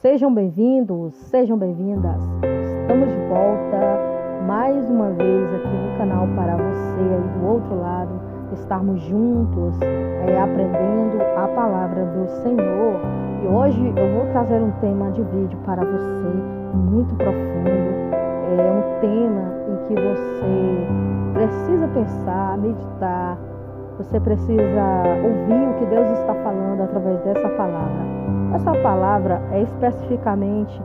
Sejam bem-vindos, sejam bem-vindas. Estamos de volta mais uma vez aqui no canal para você aí do outro lado, estarmos juntos aprendendo a palavra do Senhor. E hoje eu vou trazer um tema de vídeo para você muito profundo. É um tema em que você precisa pensar, meditar. Você precisa ouvir o que Deus está falando através dessa palavra. Essa palavra é especificamente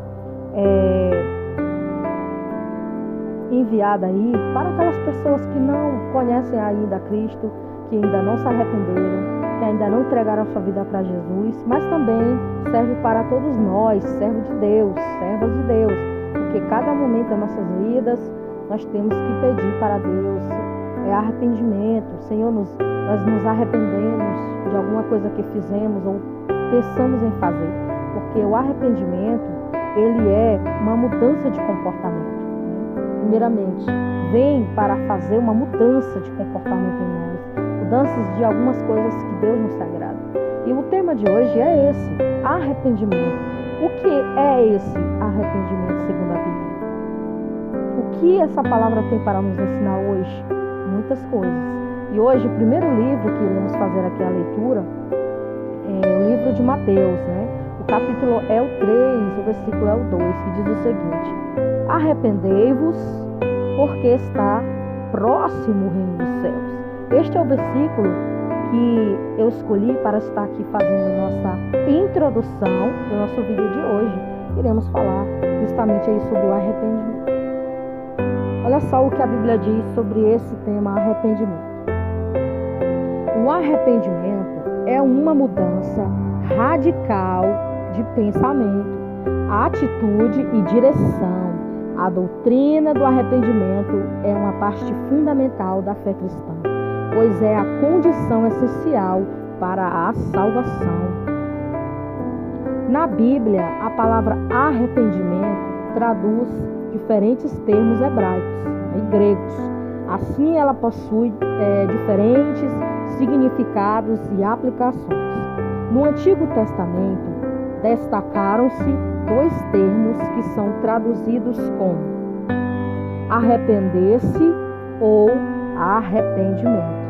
enviada aí para aquelas pessoas que não conhecem ainda Cristo, que ainda não se arrependeram, que ainda não entregaram a sua vida para Jesus, mas também serve para todos nós, servos de Deus, servas de Deus, porque cada momento das nossas vidas nós temos que pedir para Deus arrependimento. Senhor, nós nos arrependemos de alguma coisa que fizemos ou pensamos em fazer, porque o arrependimento ele é uma mudança de comportamento, né? Primeiramente, vem para fazer uma mudança de comportamento em nós, mudanças de algumas coisas que Deus nos agrada. E o tema de hoje é esse, arrependimento. O que é esse arrependimento segundo a Bíblia? O que essa palavra tem para nos ensinar hoje? Muitas coisas. E hoje o primeiro livro que iremos fazer aqui a leitura é o livro de Mateus, né? O capítulo é o 3, o versículo é o 2, que diz o seguinte: arrependei-vos, porque está próximo o reino dos céus. Este é o versículo que eu escolhi para estar aqui fazendo nossa introdução do nosso vídeo de hoje. Iremos falar justamente aí sobre o arrependimento. Olha só o que a Bíblia diz sobre esse tema, arrependimento. O arrependimento é uma mudança radical de pensamento, atitude e direção. A doutrina do arrependimento é uma parte fundamental da fé cristã, pois é a condição essencial para a salvação. Na Bíblia, a palavra arrependimento traduz diferentes termos hebraicos e gregos. Assim, ela possui diferentes significados e aplicações. No Antigo Testamento, destacaram-se dois termos que são traduzidos como arrepender-se ou arrependimento.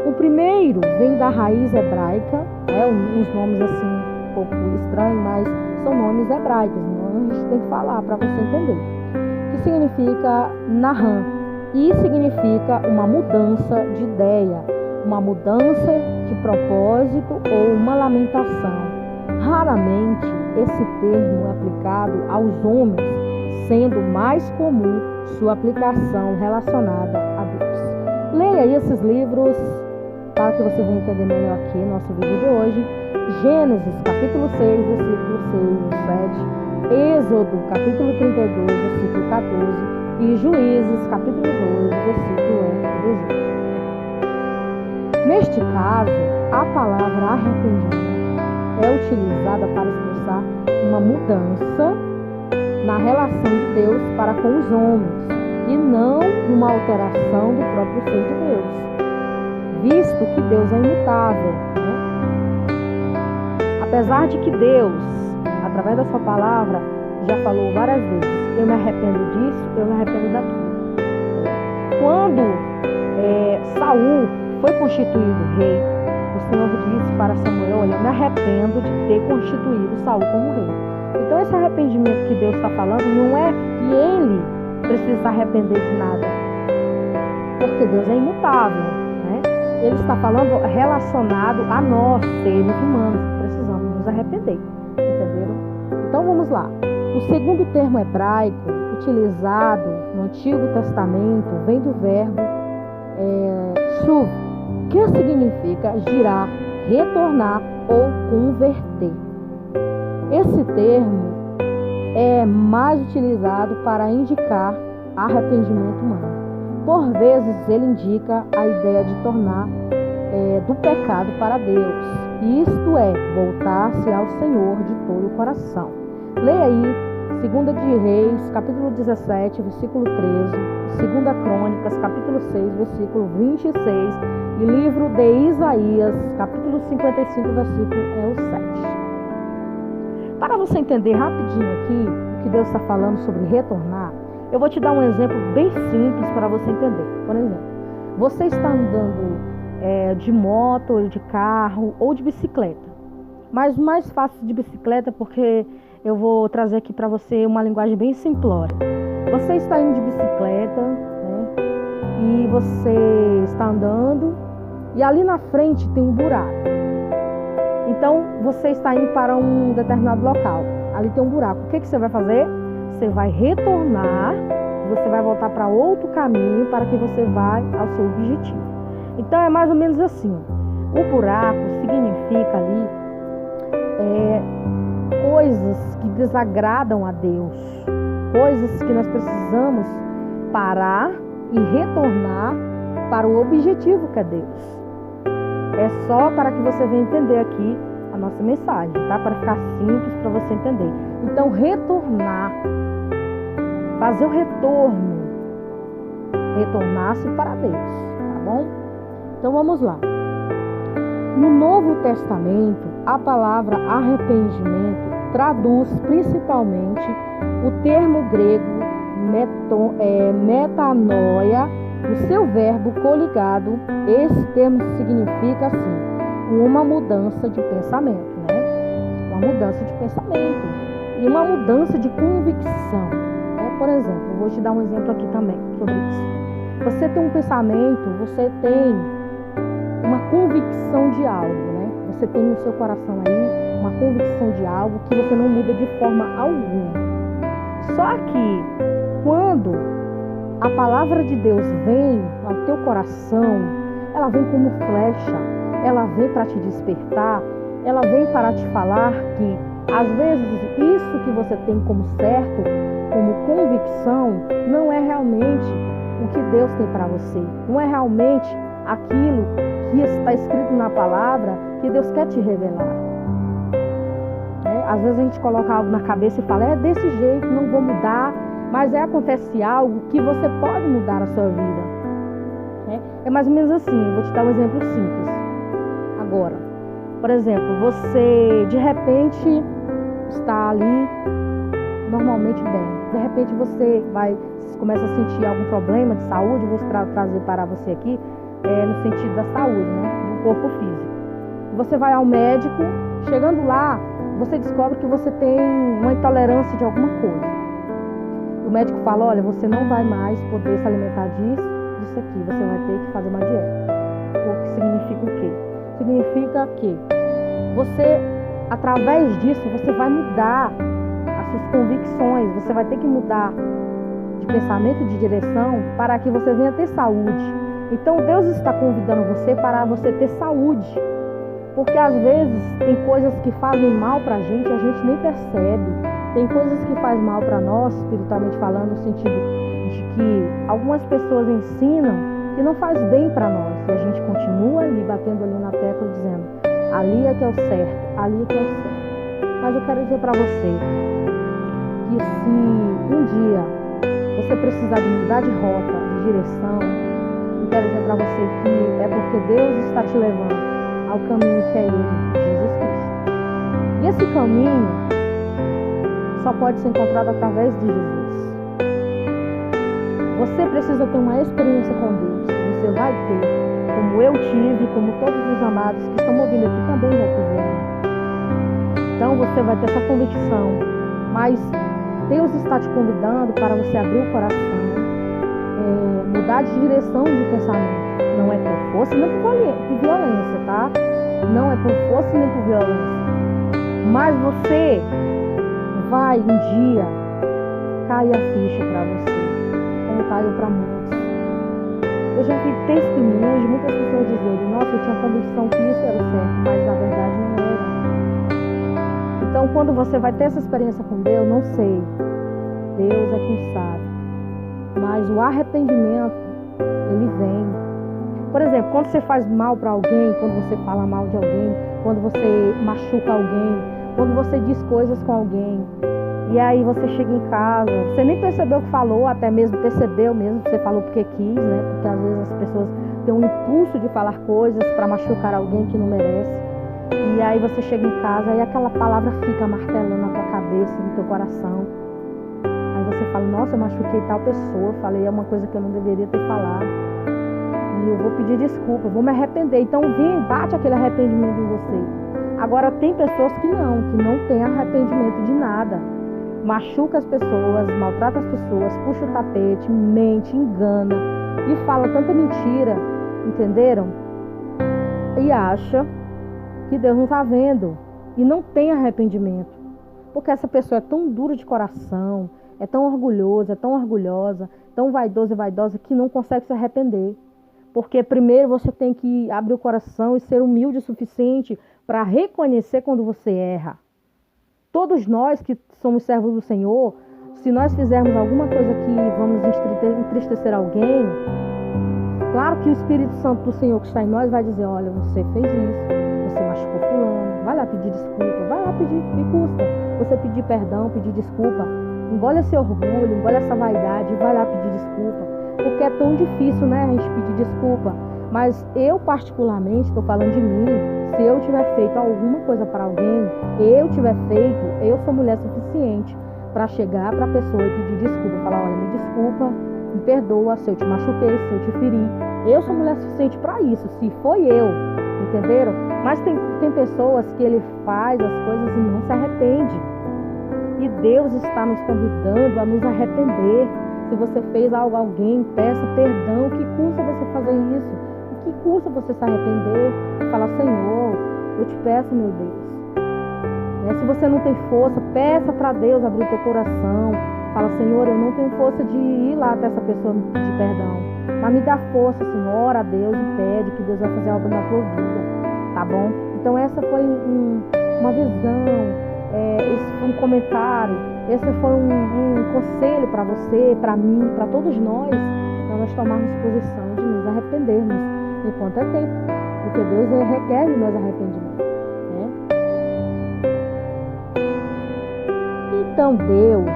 O primeiro vem da raiz hebraica, uns nomes assim um pouco estranhos, mas são nomes hebraicos, a gente tem que falar para você entender, que significa Naham, e significa uma mudança de ideia, uma mudança de propósito ou uma lamentação. Raramente esse termo é aplicado aos homens, sendo mais comum sua aplicação relacionada a Deus. Leia aí esses livros para que você venha entender melhor aqui no nosso vídeo de hoje. Gênesis, capítulo 6, versículo 6 e 7. Êxodo, capítulo 32, versículo 14. E Juízes, capítulo 12, versículo 18. Neste caso, a palavra arrependimento é utilizada para expressar uma mudança na relação de Deus para com os homens e não uma alteração do próprio ser de Deus, visto que Deus é imutável, né? Apesar de que Deus, através da sua palavra, já falou várias vezes: eu me arrependo disso, eu me arrependo daquilo. Quando Saul foi constituído rei, o Senhor disse para Samuel: olha, eu me arrependo de ter constituído Saul como rei. Então esse arrependimento que Deus está falando não é que ele precisa se arrepender de nada, porque Deus é imutável, né? Ele está falando relacionado a nós, seres humanos, que precisamos nos arrepender, entenderam? Então vamos lá. O segundo termo hebraico utilizado no Antigo Testamento vem do verbo shuv, que significa girar, retornar ou converter. Esse termo é mais utilizado para indicar arrependimento humano. Por vezes ele indica a ideia de tornar do pecado para Deus, isto é, voltar-se ao Senhor de todo o coração. Leia aí 2 de Reis, capítulo 17, versículo 13, 2 Crônicas, capítulo 6, versículo 26 e livro de Isaías, capítulo 55, versículo 7. Para você entender rapidinho aqui o que Deus está falando sobre retornar, eu vou te dar um exemplo bem simples para você entender. Por exemplo, você está andando de moto, ou de carro, ou de bicicleta. Mas o mais fácil de bicicleta, porque eu vou trazer aqui para você uma linguagem bem simplória. Você está indo de bicicleta, né? E você está andando, e ali na frente tem um buraco. Então, você está indo para um determinado local. Ali tem um buraco. O que você vai fazer? Você vai retornar, você vai voltar para outro caminho para que você vá ao seu objetivo. Então, é mais ou menos assim. O buraco significa ali coisas que desagradam a Deus. Coisas que nós precisamos parar e retornar para o objetivo que é Deus. É só para que você venha entender aqui a nossa mensagem, tá? Para ficar simples para você entender. Então, retornar, fazer o retorno, retornar-se para Deus, tá bom? Então, vamos lá. No Novo Testamento, a palavra arrependimento traduz principalmente o termo grego metanoia, o seu verbo coligado. Esse termo significa assim, uma mudança de pensamento, né? Uma mudança de pensamento e uma mudança de convicção, né? Por exemplo, eu vou te dar um exemplo aqui também sobre isso. Você tem um pensamento, você tem uma convicção de algo, né? Você tem no seu coração aí uma convicção de algo que você não muda de forma alguma. Só que quando a palavra de Deus vem ao teu coração, ela vem como flecha, ela vem para te despertar, ela vem para te falar que às vezes isso que você tem como certo, como convicção, não é realmente o que Deus tem para você, não é realmente aquilo que está escrito na palavra que Deus quer te revelar. Às vezes a gente coloca algo na cabeça e fala, é desse jeito, não vou mudar, mas acontece algo que você pode mudar a sua vida. É mais ou menos assim, vou te dar um exemplo simples. Agora, por exemplo, você de repente está ali normalmente bem. De repente você começa a sentir algum problema de saúde, vou trazer para você aqui, no sentido da saúde, né? Do corpo físico. Você vai ao médico, chegando lá, você descobre que você tem uma intolerância de alguma coisa. O médico fala, olha, você não vai mais poder se alimentar disso aqui, você vai ter que fazer uma dieta. O que significa o quê? Significa que você, através disso, você vai mudar as suas convicções, você vai ter que mudar de pensamento, de direção, para que você venha ter saúde. Então Deus está convidando você para você ter saúde. Porque às vezes tem coisas que fazem mal pra gente, a gente nem percebe. Tem coisas que fazem mal para nós, espiritualmente falando, no sentido de que algumas pessoas ensinam que não faz bem para nós. E a gente continua ali, batendo ali na tecla, dizendo, ali é que é o certo, ali é que é o certo. Mas eu quero dizer para você que se um dia você precisar de mudar de rota, de direção, eu quero dizer para você que é porque Deus está te levando ao caminho que é Ele, Jesus Cristo. E esse caminho só pode ser encontrado através de Jesus. Você precisa ter uma experiência com Deus. Você vai ter, como eu tive, como todos os amados que estão ouvindo aqui também já tiveram. Então você vai ter essa convicção. Mas Deus está te convidando para você abrir o coração, mudar de direção de pensamento. Não é por força nem por violência, tá? Não é por força nem por violência. Mas você vai um dia cair a ficha para você, como caiu para muitos. Eu já vi testemunhos de muitas pessoas dizerem, nossa, eu tinha convicção que isso era certo, mas na verdade não era. Então, quando você vai ter essa experiência com Deus, não sei, Deus é quem sabe. Mas o arrependimento, ele vem. Por exemplo, quando você faz mal para alguém, quando você fala mal de alguém, quando você machuca alguém, quando você diz coisas com alguém, e aí você chega em casa, você nem percebeu o que falou, até mesmo percebeu mesmo, você falou porque quis, né? Porque às vezes as pessoas têm um impulso de falar coisas para machucar alguém que não merece. E aí você chega em casa e aquela palavra fica martelando na tua cabeça, no teu coração. Aí você fala, nossa, eu machuquei tal pessoa, falei uma coisa que eu não deveria ter falado. E eu vou pedir desculpa, vou me arrepender. Então bate aquele arrependimento em você. Agora tem pessoas que não têm arrependimento de nada. Machuca as pessoas, maltrata as pessoas, puxa o tapete, mente, engana e fala tanta mentira, entenderam? E acha que Deus não está vendo e não tem arrependimento. Porque essa pessoa é tão dura de coração, é tão orgulhosa, é tão orgulhosa, tão vaidosa e vaidosa que não consegue se arrepender. Porque primeiro você tem que abrir o coração e ser humilde o suficiente para reconhecer quando você erra. Todos nós que somos servos do Senhor, se nós fizermos alguma coisa que vamos entristecer alguém, claro que o Espírito Santo do Senhor que está em nós vai dizer, olha, você fez isso, você machucou fulano, vai lá pedir desculpa, vai lá pedir, que custa você pedir perdão, pedir desculpa, engole esse orgulho, engole essa vaidade, vai lá pedir desculpa, porque é tão difícil, né, a gente pedir desculpa. Mas eu particularmente, estou falando de mim, se eu tiver feito alguma coisa para alguém, eu sou mulher suficiente para chegar para a pessoa e pedir desculpa, falar, olha, me desculpa, me perdoa se eu te machuquei, se eu te feri. Eu sou mulher suficiente para isso, se foi eu, entenderam? Mas tem pessoas que ele faz as coisas e não se arrepende. E Deus está nos convidando a nos arrepender. Se você fez algo a alguém, peça perdão. O que custa você fazer isso? O que custa você se arrepender e falar, Senhor, eu te peço, meu Deus. Se você não tem força, peça para Deus abrir o teu coração. Fala, Senhor, eu não tenho força de ir lá até essa pessoa pedir perdão. Mas me dá força, Senhor. Ora a Deus e pede que Deus vai fazer a obra na tua vida. Tá bom? Então essa foi uma visão, esse foi um comentário, esse foi um conselho para você, para mim, para todos nós, para nós tomarmos posição de nos arrependermos enquanto é tempo, porque Deus requer de nós arrependimento, né? Então Deus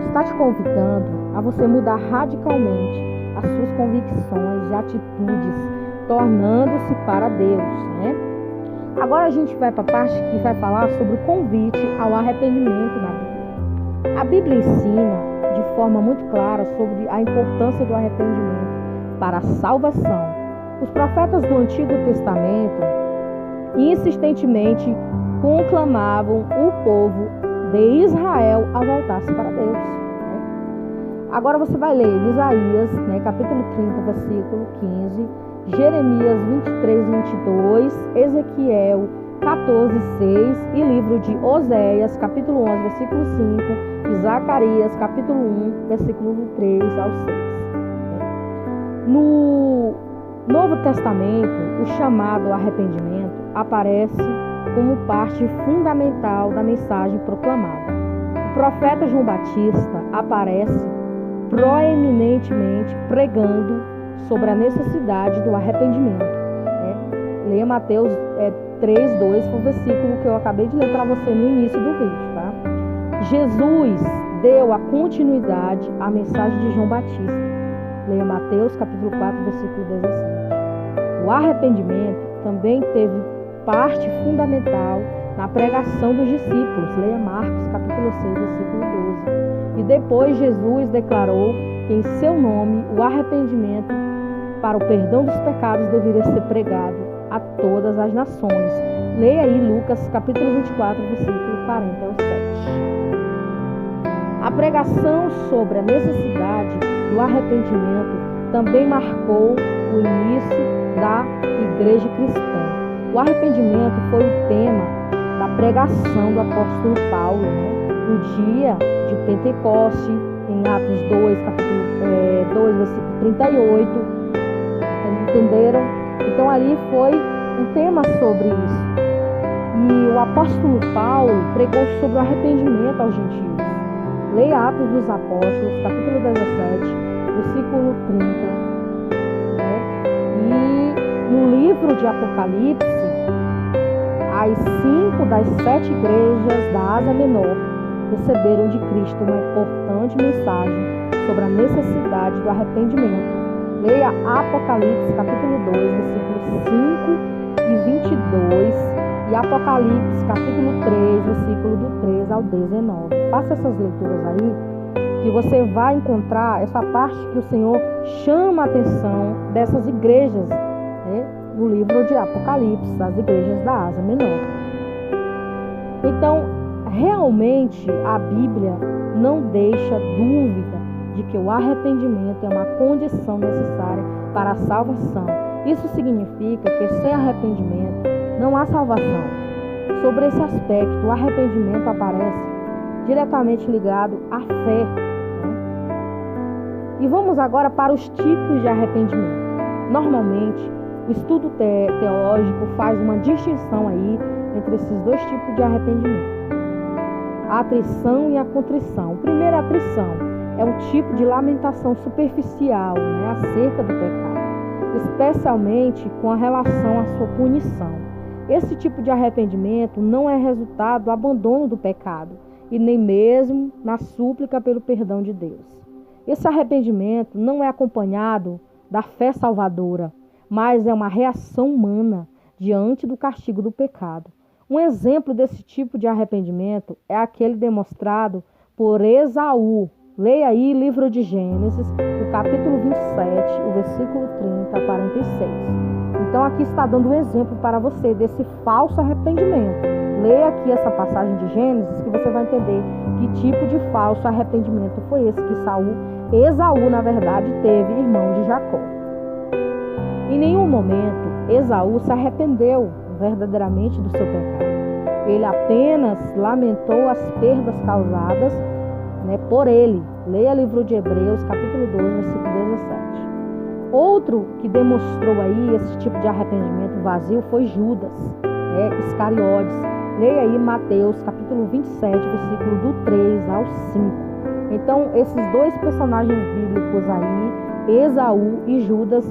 está te convidando a você mudar radicalmente as suas convicções e atitudes, tornando-se para Deus, né? Agora a gente vai para a parte que vai falar sobre o convite ao arrependimento na Bíblia. A Bíblia ensina de forma muito clara sobre a importância do arrependimento para a salvação. Os profetas do Antigo Testamento insistentemente conclamavam o povo de Israel a voltar-se para Deus. Agora você vai ler Isaías, capítulo 30, versículo 15, Jeremias 23, 22, Ezequiel 14, 6 e livro de Oséias, capítulo 11, versículo 5 e Zacarias, capítulo 1, versículo 3 ao 6. No Novo Testamento, o chamado arrependimento aparece como parte fundamental da mensagem proclamada. O profeta João Batista aparece proeminentemente pregando sobre a necessidade do arrependimento. Leia Mateus 3, 2, foi o versículo que eu acabei de ler para você no início do vídeo, tá? Jesus deu a continuidade à mensagem de João Batista. Leia Mateus capítulo 4, versículo 17. O arrependimento também teve parte fundamental na pregação dos discípulos. Leia Marcos capítulo 6, versículo 12. E depois Jesus declarou que em seu nome o arrependimento para o perdão dos pecados deveria ser pregado a todas as nações. Leia aí Lucas capítulo 24, versículo 40 ao 7. A pregação sobre a necessidade do arrependimento também marcou o início da igreja cristã. O arrependimento foi o tema da pregação do apóstolo Paulo, no dia de Pentecoste, em Atos 2, capítulo 2, versículo 38. Entenderam? Então ali foi um tema sobre isso. E o apóstolo Paulo pregou sobre o arrependimento aos gentios. Leia Atos dos Apóstolos, capítulo 17, versículo 30. E no livro de Apocalipse, as 5 das 7 igrejas da Ásia Menor receberam de Cristo uma importante mensagem sobre a necessidade do arrependimento. Leia Apocalipse, capítulo 2, versículos 5 e 22 e Apocalipse, capítulo 3, versículo do 3 ao 19. Faça essas leituras aí, que você vai encontrar essa parte que o Senhor chama a atenção dessas igrejas, né, no livro de Apocalipse, as igrejas da Ásia Menor. Então, realmente, a Bíblia não deixa dúvida de que o arrependimento é uma condição necessária para a salvação. Isso significa que sem arrependimento não há salvação. Sobre esse aspecto, o arrependimento aparece diretamente ligado à fé. E vamos agora para os tipos de arrependimento. Normalmente, o estudo teológico faz uma distinção aí entre esses dois tipos de arrependimento: a atrição e a contrição. Primeiro, a atrição é um tipo de lamentação superficial, acerca do pecado, especialmente com a relação à sua punição. Esse tipo de arrependimento não é resultado do abandono do pecado e nem mesmo na súplica pelo perdão de Deus. Esse arrependimento não é acompanhado da fé salvadora, mas é uma reação humana diante do castigo do pecado. Um exemplo desse tipo de arrependimento é aquele demonstrado por Esaú. Leia aí livro de Gênesis, o capítulo 27, o versículo 30 a 46. Então aqui está dando um exemplo para você desse falso arrependimento. Leia aqui essa passagem de Gênesis que você vai entender que tipo de falso arrependimento foi esse que Esaú, na verdade, teve, irmão de Jacó. Em nenhum momento Esaú se arrependeu verdadeiramente do seu pecado. Ele apenas lamentou as perdas causadas, por ele. Leia o livro de Hebreus, capítulo 12, versículo 17. Outro que demonstrou aí esse tipo de arrependimento vazio foi Judas, Iscariotes. Leia aí Mateus, capítulo 27, versículo do 3 ao 5. Então, esses dois personagens bíblicos aí, Esaú e Judas,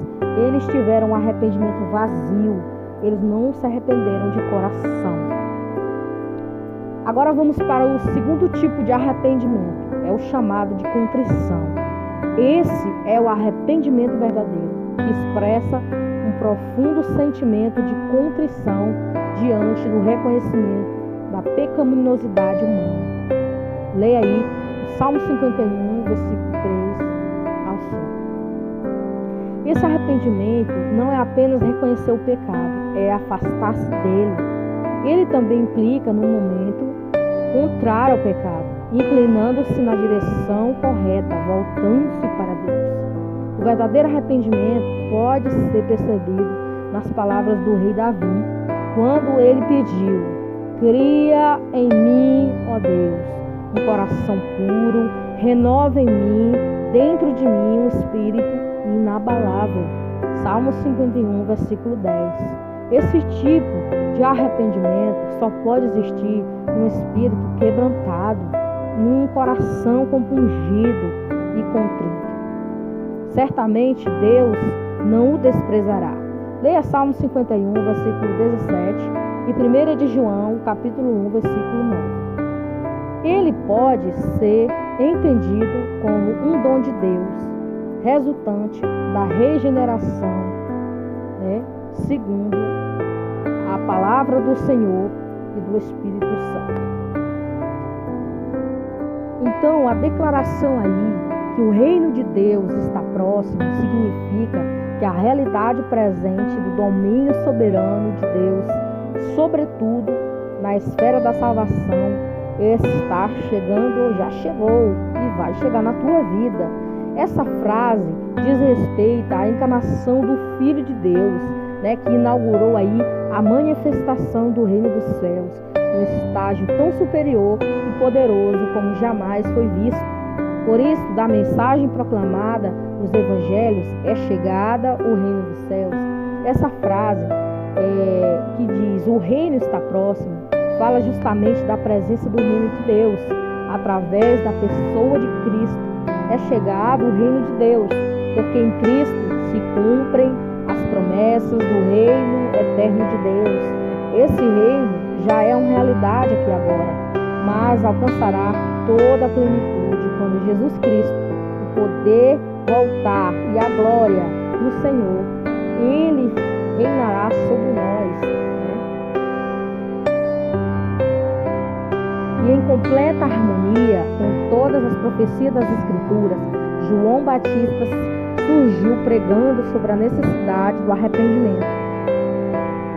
eles tiveram um arrependimento vazio. Eles não se arrependeram de coração. Agora vamos para o segundo tipo de arrependimento. É o chamado de contrição. Esse é o arrependimento verdadeiro, que expressa um profundo sentimento de contrição diante do reconhecimento da pecaminosidade humana. Leia aí Salmo 51, versículo 3 ao 5. Esse arrependimento não é apenas reconhecer o pecado, é afastar-se dele. Ele também implica num momento contrário ao pecado, inclinando-se na direção correta, voltando-se para Deus. O verdadeiro arrependimento pode ser percebido nas palavras do rei Davi, quando ele pediu: cria em mim, ó Deus, um coração puro, renova em mim, dentro de mim, um espírito inabalável. Salmo 51, versículo 10. Esse tipo de arrependimento só pode existir num espírito quebrantado, num coração compungido e contrito. Certamente Deus não o desprezará. Leia Salmo 51, versículo 17 e 1 de João, capítulo 1, versículo 9. Ele pode ser entendido como um dom de Deus, resultante da regeneração, segundo a palavra do Senhor e do Espírito Santo. Então, a declaração aí que o reino de Deus está próximo significa que a realidade presente do domínio soberano de Deus, sobretudo na esfera da salvação, está chegando, já chegou e vai chegar na tua vida. Essa frase diz respeito à encarnação do Filho de Deus, que inaugurou aí a manifestação do reino dos céus, um estágio tão superior e poderoso como jamais foi visto. Por isso, da mensagem proclamada nos evangelhos é chegada o reino dos céus. Essa frase que diz o reino está próximo, fala justamente da presença do reino de Deus, através da pessoa de Cristo. É chegado o reino de Deus, porque em Cristo se cumprem as promessas do reino eterno de Deus. Esse reino já é uma realidade aqui agora, mas alcançará toda a plenitude quando Jesus Cristo, o poder voltar e a glória do Senhor, Ele reinará sobre nós. E em completa harmonia com todas as profecias das Escrituras, João Batista surgiu pregando sobre a necessidade do arrependimento.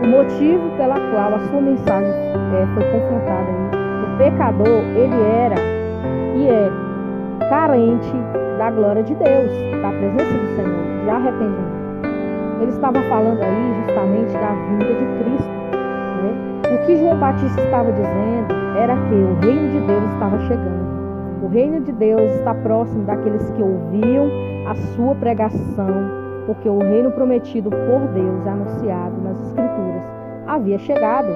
O motivo pela qual a sua mensagem foi confrontada aí. O pecador, ele era e é carente da glória de Deus, da presença do Senhor, de arrependimento. Ele estava falando aí justamente da vinda de Cristo, né? O que João Batista estava dizendo era que o reino de Deus estava chegando. O reino de Deus está próximo daqueles que ouviam a sua pregação, porque o reino prometido por Deus, anunciado nas Escrituras, havia chegado.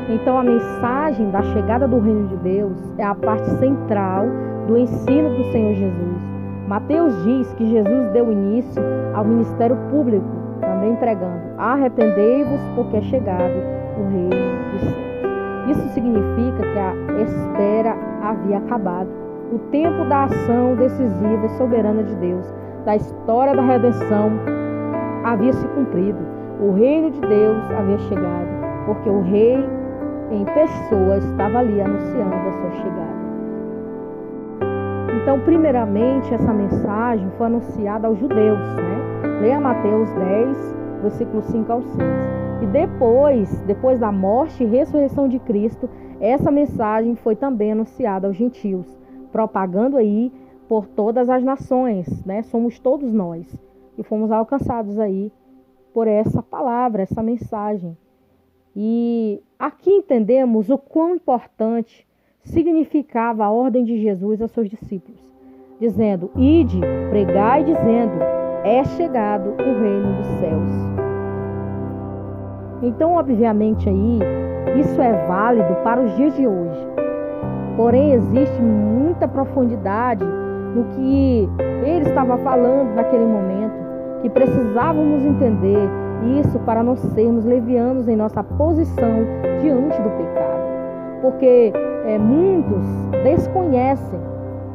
Então a mensagem da chegada do reino de Deus é a parte central do ensino do Senhor Jesus. Mateus diz que Jesus deu início ao ministério público, também pregando: arrependei-vos, porque é chegado o reino dos céus. Isso significa que a espera havia acabado. O tempo da ação decisiva e soberana de Deus, da história da redenção, havia se cumprido. O reino de Deus havia chegado, porque o rei em pessoa estava ali anunciando a sua chegada. Então, primeiramente, essa mensagem foi anunciada aos judeus, né? Leia Mateus 10, versículos 5 ao 6. E depois da morte e ressurreição de Cristo, essa mensagem foi também anunciada aos gentios, propagando aí por todas as nações, né? Somos todos nós que fomos alcançados aí por essa palavra, essa mensagem. E aqui entendemos o quão importante significava a ordem de Jesus aos seus discípulos, dizendo: ide, pregai, dizendo: é chegado o reino dos céus. Então, obviamente aí, isso é válido para os dias de hoje. Porém, existe muita profundidade no que ele estava falando naquele momento, que precisávamos entender isso para não sermos levianos em nossa posição diante do pecado. Porque muitos desconhecem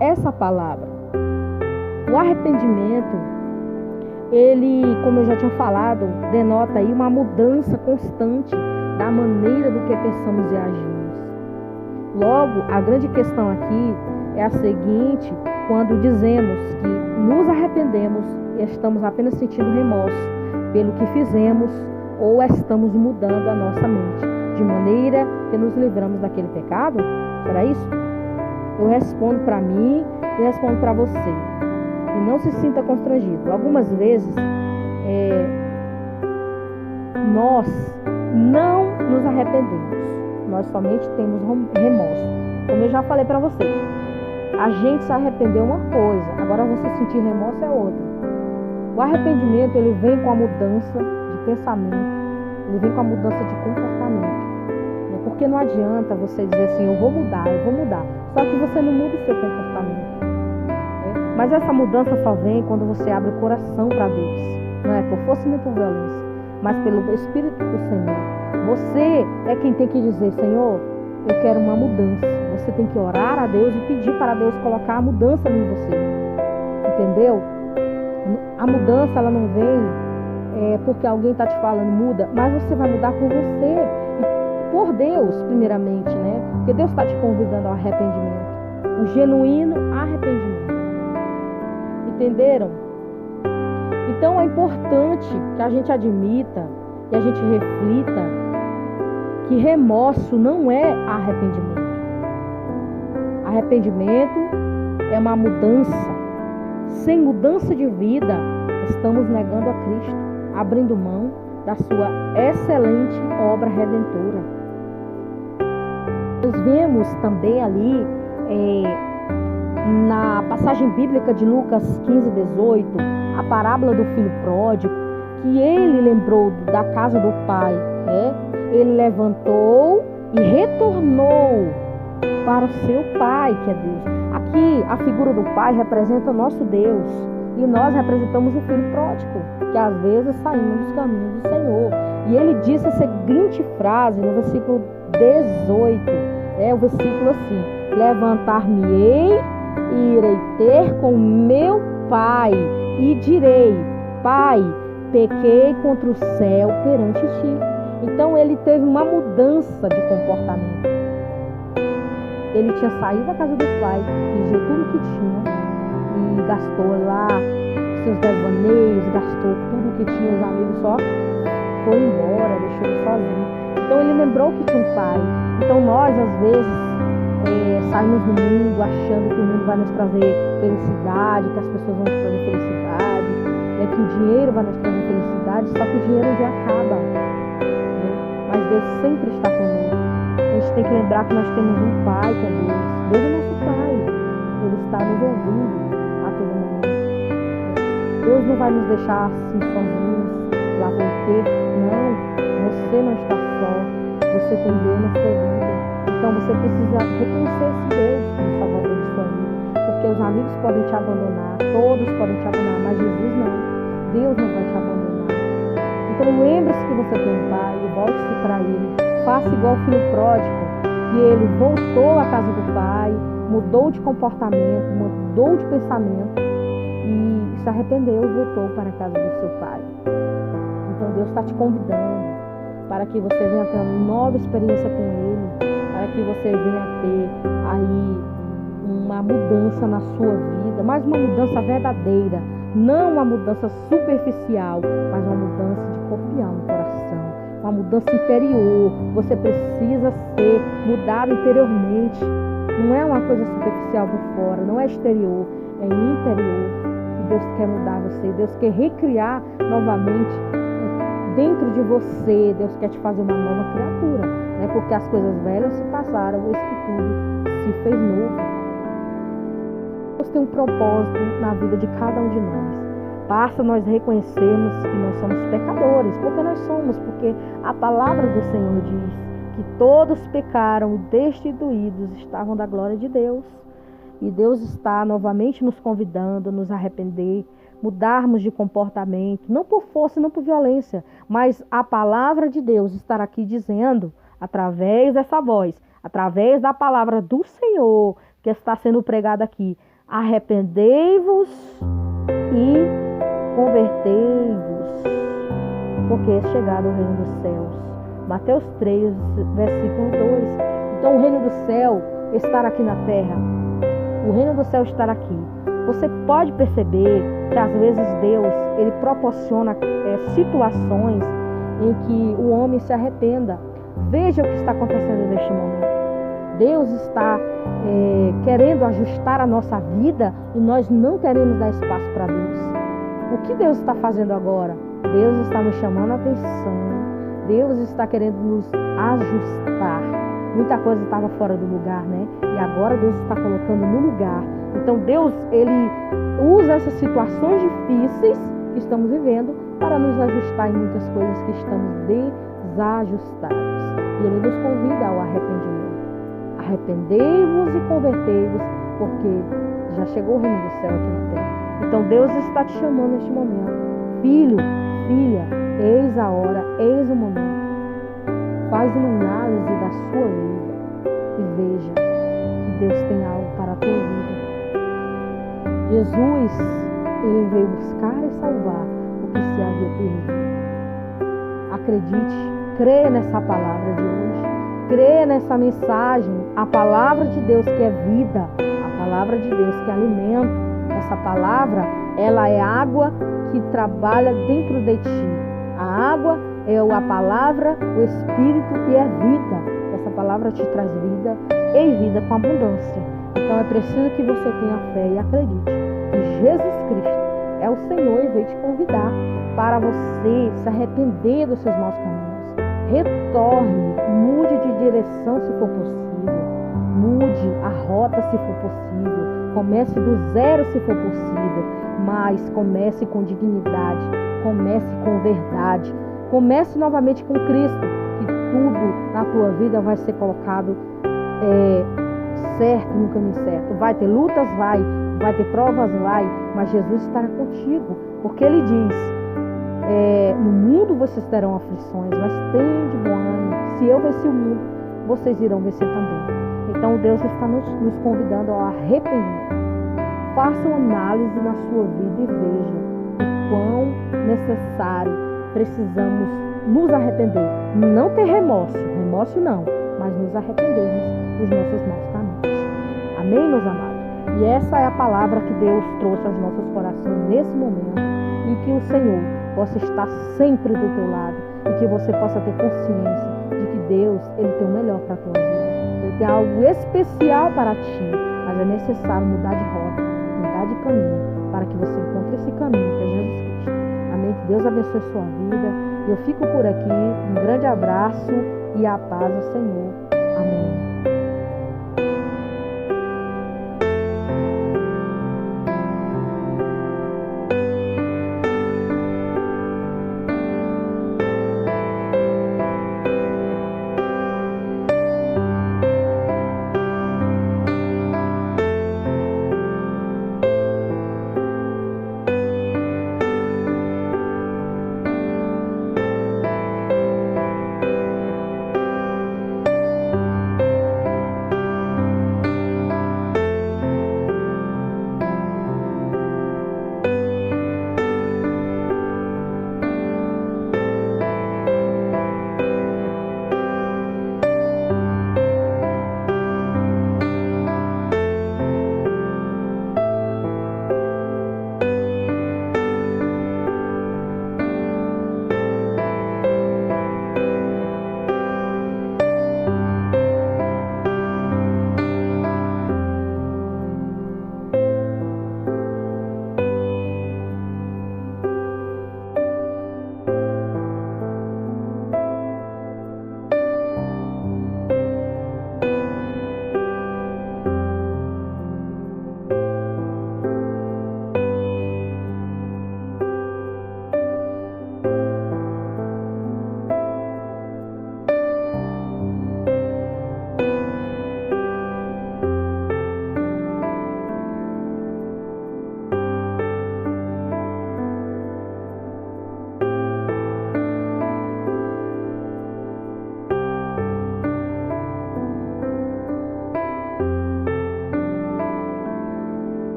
essa palavra. O arrependimento, ele, como eu já tinha falado, denota aí uma mudança constante da maneira do que pensamos e agimos. Logo, a grande questão aqui é a seguinte: quando dizemos que nos arrependemos, estamos apenas sentindo remorso pelo que fizemos ou estamos mudando a nossa mente, de maneira que nos livramos daquele pecado? Será isso? Eu respondo para mim e respondo para você. E não se sinta constrangido. Algumas vezes nós não nos arrependemos. Nós somente temos remorso. Como eu já falei para você, a gente se arrependeu uma coisa, agora você sentir remorso é outra. O arrependimento, ele vem com a mudança de pensamento, ele vem com a mudança de comportamento. Porque não adianta você dizer assim: eu vou mudar, só que você não muda o seu comportamento. Mas essa mudança só vem quando você abre o coração para Deus. Não é por força nem por violência, mas pelo Espírito do Senhor. Você é quem tem que dizer: Senhor, eu quero uma mudança. Você tem que orar a Deus e pedir para Deus colocar a mudança em você. Entendeu? A mudança, ela não vem porque alguém está te falando muda, mas você vai mudar por você e por Deus, primeiramente, né? Porque Deus está te convidando ao arrependimento, o genuíno arrependimento. Entenderam? Então é importante que a gente admita e a gente reflita que remorso não é arrependimento. Arrependimento é uma mudança. Sem mudança de vida, estamos negando a Cristo, abrindo mão da sua excelente obra redentora. Nós vemos também ali na passagem bíblica de Lucas 15, 18, a parábola do filho pródigo, que ele lembrou da casa do pai, né? Ele levantou e retornou para o seu pai, que é Deus. Aqui a figura do pai representa nosso Deus e nós representamos o filho pródigo, que às vezes saímos dos caminhos do Senhor. E ele disse a seguinte frase no versículo 18, o versículo assim: levantar-me-ei e irei ter com meu pai e direi: Pai, pequei contra o céu perante ti. Então ele teve uma mudança de comportamento. Ele tinha saído da casa do pai, pediu tudo o que tinha e gastou lá seus devaneios, gastou tudo o que tinha. Os amigos só foram embora, deixou ele sozinho. Então ele lembrou que tinha um pai. Então nós, às vezes, saímos no mundo achando que o mundo vai nos trazer felicidade, que as pessoas vão nos trazer felicidade, que o dinheiro vai nos trazer felicidade, só que o dinheiro já acaba, né? Mas Deus sempre está conosco. A gente tem que lembrar que nós temos um Pai, que é Deus. Deus é nosso Pai. Ele está nos ouvindo a todo momento. Deus não vai nos deixar assim sozinhos, lá vou ter. Não, você não está só. Você tem Deus na sua vida. Então você precisa reconhecer esse Deus como Salvador de sua vida. Porque os amigos podem te abandonar, todos podem te abandonar, mas Jesus não. Deus não vai te abandonar. Então lembre-se que você tem um Pai e volte-se para Ele. Faça igual o filho pródigo, que ele voltou à casa do Pai, mudou de comportamento, mudou de pensamento e se arrependeu e voltou para a casa do seu Pai. Então Deus está te convidando para que você venha ter uma nova experiência com Ele, para que você venha ter aí uma mudança na sua vida, mas uma mudança verdadeira, não uma mudança superficial, mas uma mudança de corpo e alma, coração, uma mudança interior. Você precisa ser mudado interiormente, não é uma coisa superficial por fora, não é exterior, é interior. E Deus quer mudar você, Deus quer recriar novamente dentro de você, Deus quer te fazer uma nova criatura, né? Porque as coisas velhas se passaram, eis que tudo se fez novo. Deus tem um propósito na vida de cada um de nós. Basta nós reconhecermos que nós somos pecadores, porque nós somos, porque a palavra do Senhor diz que todos pecaram e destituídos estavam da glória de Deus. E Deus está novamente nos convidando a nos arrepender, mudarmos de comportamento, não por força, não por violência, mas a palavra de Deus estar aqui dizendo, através dessa voz, através da palavra do Senhor que está sendo pregada aqui: arrependei-vos e convertei-vos, porque é chegado o reino dos céus. Mateus 3, versículo 2. Então o reino do céu estar aqui na terra, o reino do céu estar aqui. Você pode perceber que às vezes Deus, Ele proporciona situações em que o homem se arrependa. Veja o que está acontecendo neste momento. Deus está querendo ajustar a nossa vida e nós não queremos dar espaço para Deus. O que Deus está fazendo agora? Deus está nos chamando a atenção. Deus está querendo nos ajustar. Muita coisa estava fora do lugar, né? E agora Deus está colocando no lugar. Então Deus, Ele usa essas situações difíceis que estamos vivendo para nos ajustar em muitas coisas que estamos desajustados. E Ele nos convida ao arrependimento. Arrependei-vos e convertei-vos, porque já chegou o reino do céu aqui na terra. Então Deus está te chamando neste momento. Filho, filha, eis a hora, eis o momento. Faz uma análise da sua vida e veja que Deus tem algo para a tua vida. Jesus, Ele veio buscar e salvar o que se havia perdido. Acredite, creia nessa palavra de hoje. Creia nessa mensagem, a palavra de Deus que é vida, a palavra de Deus que é alimento. Essa palavra, ela é água que trabalha dentro de ti. A água é a palavra, o Espírito e é vida. Essa palavra te traz vida e vida com abundância. Então é preciso que você tenha fé e acredite que Jesus Cristo é o Senhor e veio te convidar para você se arrepender dos seus maus caminhos. Retorne, mude de direção se for possível, mude a rota se for possível, comece do zero se for possível, mas comece com dignidade, comece com verdade, comece novamente com Cristo, que tudo na tua vida vai ser colocado certo, no caminho certo. Vai ter lutas, vai ter provas, mas Jesus estará contigo, porque Ele diz: no mundo vocês terão aflições, mas tem de bom ânimo. Se eu venci o mundo, vocês irão vencer também. Então Deus está nos convidando ao arrependimento. Faça uma análise na sua vida e veja o quão necessário precisamos nos arrepender. Não ter remorso não, mas nos arrependermos dos nossos maus caminhos. Amém, meus amados? E essa é a palavra que Deus trouxe aos nossos corações nesse momento, e que o Senhor possa estar sempre do teu lado, e que você possa ter consciência de que Deus, Ele tem o melhor para a tua vida. Ele tem algo especial para ti, mas é necessário mudar de rota, mudar de caminho, para que você encontre esse caminho que é Jesus Cristo. Amém? Que Deus abençoe sua vida. Eu fico por aqui. Um grande abraço e a paz do Senhor